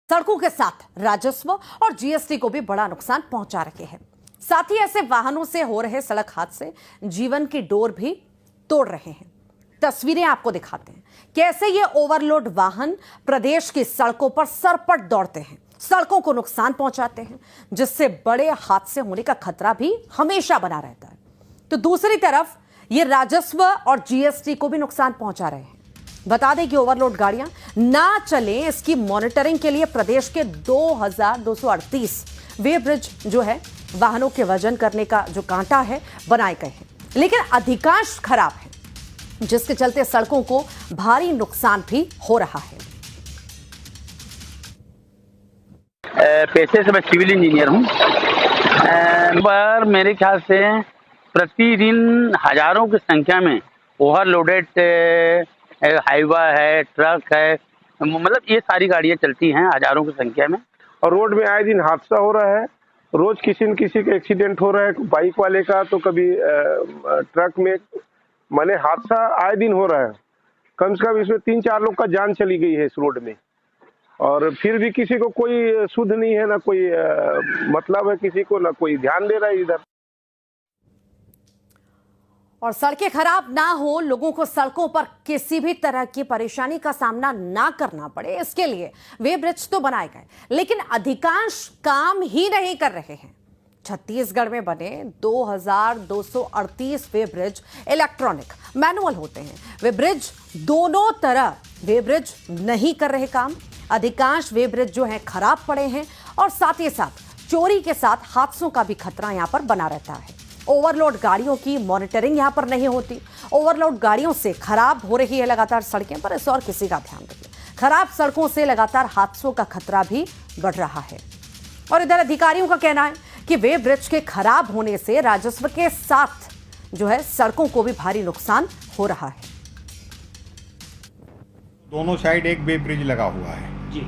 सड़कों के साथ राजस्व और जीएसटी को भी बड़ा नुकसान पहुंचा रहे हैं। साथ ही ऐसे वाहनों से हो रहे सड़क हादसे जीवन की डोर भी तोड़ रहे हैं। तस्वीरें आपको दिखाते हैं कैसे ये ओवरलोड वाहन प्रदेश की सड़कों पर सरपट दौड़ते हैं, सड़कों को नुकसान पहुंचाते हैं, जिससे बड़े हादसे होने का खतरा भी हमेशा बना रहता है। तो दूसरी तरफ ये राजस्व और जीएसटी को भी नुकसान पहुंचा रहे हैं। बता दें कि ओवरलोड गाड़ियां ना चलें, इसकी मॉनिटरिंग के लिए प्रदेश के 2238 वे ब्रिज जो है वाहनों के वजन करने का जो कांटा है बनाए गए हैं, लेकिन अधिकांश खराब है, जिसके चलते सड़कों को भारी नुकसान भी हो रहा है। पेशे से मैं सिविल इंजीनियर हूँ। पर मेरे ख्याल से प्रतिदिन हजारों की संख्या में ओवरलोडेड हाईवा है, ट्रक है, मतलब ये सारी गाड़ियाँ चलती हैं हजारों की संख्या में। और रोड में आए दिन हादसा हो रहा है, रोज किसी न किसी का एक्सीडेंट हो रहा है, बाइक वाले का तो कभी ट्रक में, माने हादसा आए दिन हो रहा है। कम से कम इसमें 3-4 लोग का जान चली गई है इस रोड में, और फिर भी किसी को कोई सुध नहीं है, ना कोई मतलब है किसी को, ना कोई ध्यान दे रहा है इधर। और सड़कें खराब ना हो, लोगों को सड़कों पर किसी भी तरह की परेशानी का सामना ना करना पड़े, इसके लिए वे ब्रिज तो बनाए गए, लेकिन अधिकांश काम ही नहीं कर रहे हैं। छत्तीसगढ़ में बने 2238 वे ब्रिज इलेक्ट्रॉनिक मैनुअल होते हैं। वे ब्रिज दोनों तरह वे ब्रिज नहीं कर रहे काम। अधिकांश वे ब्रिज जो हैं खराब पड़े हैं, और साथ ही साथ चोरी के साथ हादसों का भी खतरा यहां पर बना रहता है। ओवरलोड गाड़ियों की मॉनिटरिंग यहां पर नहीं होती। ओवरलोड गाड़ियों से खराब हो रही है लगातार सड़कें, पर इस और किसी का ध्यान रखिए। खराब सड़कों से लगातार हादसों का खतरा भी बढ़ रहा है। और इधर अधिकारियों का कहना है कि वे ब्रिज के खराब होने से राजस्व के साथ जो है सड़कों को भी भारी नुकसान हो रहा है। दोनों साइड एक वे ब्रिज लगा हुआ है जी,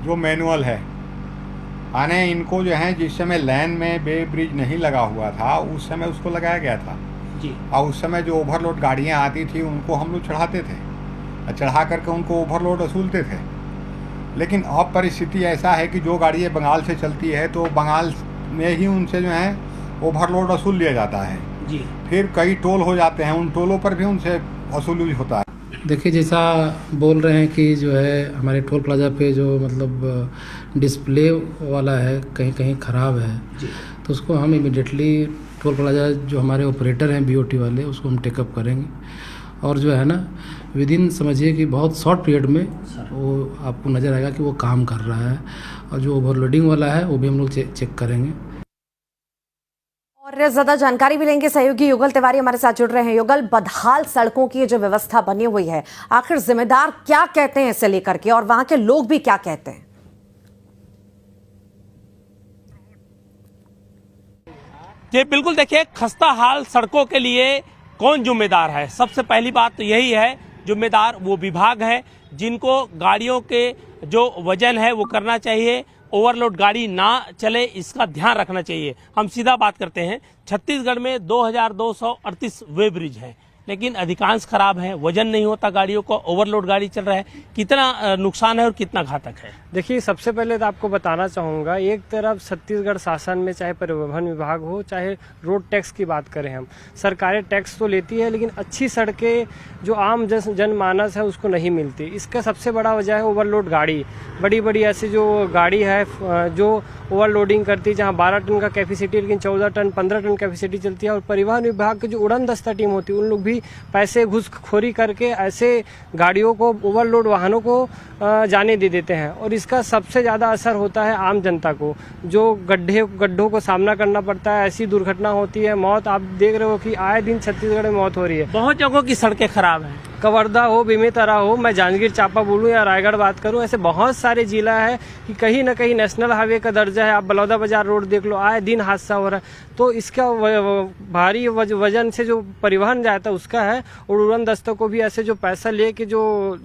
जो मैनुअल है। आने इनको जो है, जिस समय लाइन में वे ब्रिज नहीं लगा हुआ था उस समय उसको लगाया गया था जी, और उस समय जो ओवरलोड गाड़ियां आती थी उनको हम लोग चढ़ाते थे, चढ़ा करके उनको ओवरलोड वसूलते थे। लेकिन अब परिस्थिति ऐसा है कि जो गाड़ियाँ बंगाल से चलती है तो बंगाल में ही उनसे जो है ओवरलोड वसूल लिया जाता है जी। फिर कई टोल हो जाते हैं, उन टोलों पर भी उनसे वसूली होता है। देखिए, जैसा बोल रहे हैं कि जो है हमारे टोल प्लाजा पे जो मतलब डिस्प्ले वाला है कहीं कहीं ख़राब है जी, तो उसको हम इमिडिएटली टोल प्लाजा जो हमारे ऑपरेटर हैं बीओटी वाले, उसको हम टेकअप करेंगे, और जो है ना विद इन समझिए कि बहुत शॉर्ट पीरियड में वो आपको नज़र आएगा कि वो काम कर रहा है। और जो ओवरलोडिंग वाला है वो भी हम लोग चेक करेंगे। और ज्यादा जानकारी भी लेंगे, सहयोगी युगल तिवारी हमारे साथ जुड़ रहे हैं। युगल, बदहाल सड़कों की जो व्यवस्था बनी हुई है, आखिर जिम्मेदार क्या कहते हैं इसे लेकर के, और वहां के लोग भी क्या कहते हैं? जी बिल्कुल, देखिए, खस्ता हाल सड़कों के लिए कौन जिम्मेदार है? सबसे पहली बात तो यही है, जिम्मेदार वो विभाग है जिनको गाड़ियों के जो वजन है वो करना चाहिए, ओवरलोड गाड़ी ना चले इसका ध्यान रखना चाहिए। हम सीधा बात करते हैं, छत्तीसगढ़ में 2238 वे ब्रिज हैं, लेकिन अधिकांश खराब है, वजन नहीं होता गाड़ियों को, ओवरलोड गाड़ी चल रहा है। कितना नुकसान है और कितना घातक है? देखिए, सबसे पहले तो आपको बताना चाहूँगा, एक तरफ छत्तीसगढ़ शासन में चाहे परिवहन विभाग हो, चाहे रोड टैक्स की बात करें, हम सरकारें टैक्स तो लेती है, लेकिन अच्छी सड़कें जो आम जनमानस है उसको नहीं मिलती। इसका सबसे बड़ा वजह है ओवरलोड गाड़ी। बड़ी बड़ी ऐसी जो गाड़ी है जो ओवरलोडिंग करती है, जहाँ 12 टन का कैपेसिटी लेकिन 14 टन 15 टन कैपेसिटी चलती है। और परिवहन विभाग की जो उड़न दस्ता टीम होती है, उन लोग भी पैसे घूसखोरी करके ऐसे गाड़ियों को, ओवरलोड वाहनों को जाने दे देते हैं। और इसका सबसे ज़्यादा असर होता है आम जनता को, जो गड्ढों को सामना करना पड़ता है। ऐसी दुर्घटना होती है, मौत आप देख रहे हो कि आए दिन छत्तीसगढ़ में मौत हो रही है। बहुत जगहों की सड़कें खराब हैं, कवर्धा हो, बेमेतरा हो, मैं जांजगीर चांपा बोलूँ या रायगढ़ बात करूँ, ऐसे बहुत सारे जिला है कि कहीं ना कहीं नेशनल हाईवे का दर्जा है। आप बलौदा बाजार रोड देख लो, आए दिन हादसा हो रहा है। तो इसका भारी वजन से जो परिवहन जाता है उसका है, और उड़न दस्तों को भी ऐसे जो पैसा लेके जो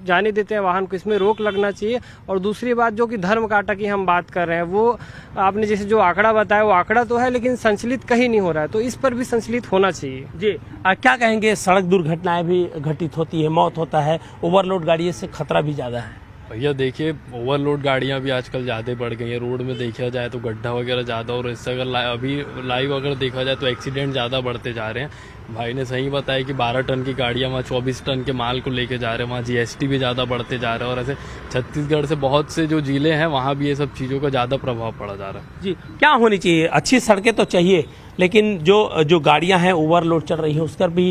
जाने देते हैं वाहन को, इसमें रोक लगना चाहिए। और दूसरी बात जो कि धर्म कांटा की हम बात कर रहे हैं, वो आपने जैसे जो आंकड़ा बताया वो आंकड़ा तो है, लेकिन संचलित कहीं नहीं हो रहा है, तो इस पर भी संचलित होना चाहिए। जी क्या कहेंगे? सड़क दुर्घटनाएं भी घटित होती है, मौत होता है, ओवरलोड गाड़ियों से खतरा भी ज़्यादा है। भैया देखिए, ओवरलोड गाड़ियां भी आजकल ज़्यादा बढ़ गई हैं। रोड में देखा जाए तो गड्ढा वगैरह ज़्यादा, और इससे अगर अभी लाइव अगर देखा जाए तो एक्सीडेंट ज़्यादा बढ़ते जा रहे हैं। भाई ने सही बताया कि 12 टन की गाड़ियां वहाँ 24 टन के माल को लेके जा रहे हैं, वहाँ जीएसटी भी ज़्यादा बढ़ते जा रहे हैं, और ऐसे छत्तीसगढ़ से बहुत से जो जिले हैं वहाँ भी ये सब चीज़ों का ज़्यादा प्रभाव पड़ा जा रहा है। जी, क्या होनी चाहिए? अच्छी सड़कें तो चाहिए, लेकिन जो गाड़ियां हैं ओवरलोड चल रही हैं, उस पर भी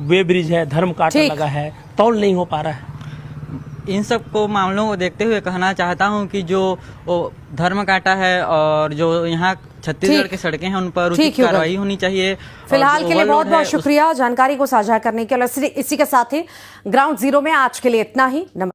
वे ब्रिज है, धर्म कांटा ठीक। लगा है, तौल नहीं हो पा रहा है। इन सब को मामलों को देखते हुए कहना चाहता हूं कि जो धर्म कांटा है और जो यहाँ छत्तीसगढ़ ठीक। की सड़कें हैं उन पर ठीक उचित है, कार्रवाई होनी चाहिए। फिलहाल और के जो लिए बहुत ओवरलोड है, बहुत शुक्रिया जानकारी को साझा करने के लिए। इसी के साथ ही ग्राउंड जीरो में आज के लिए इतना ही।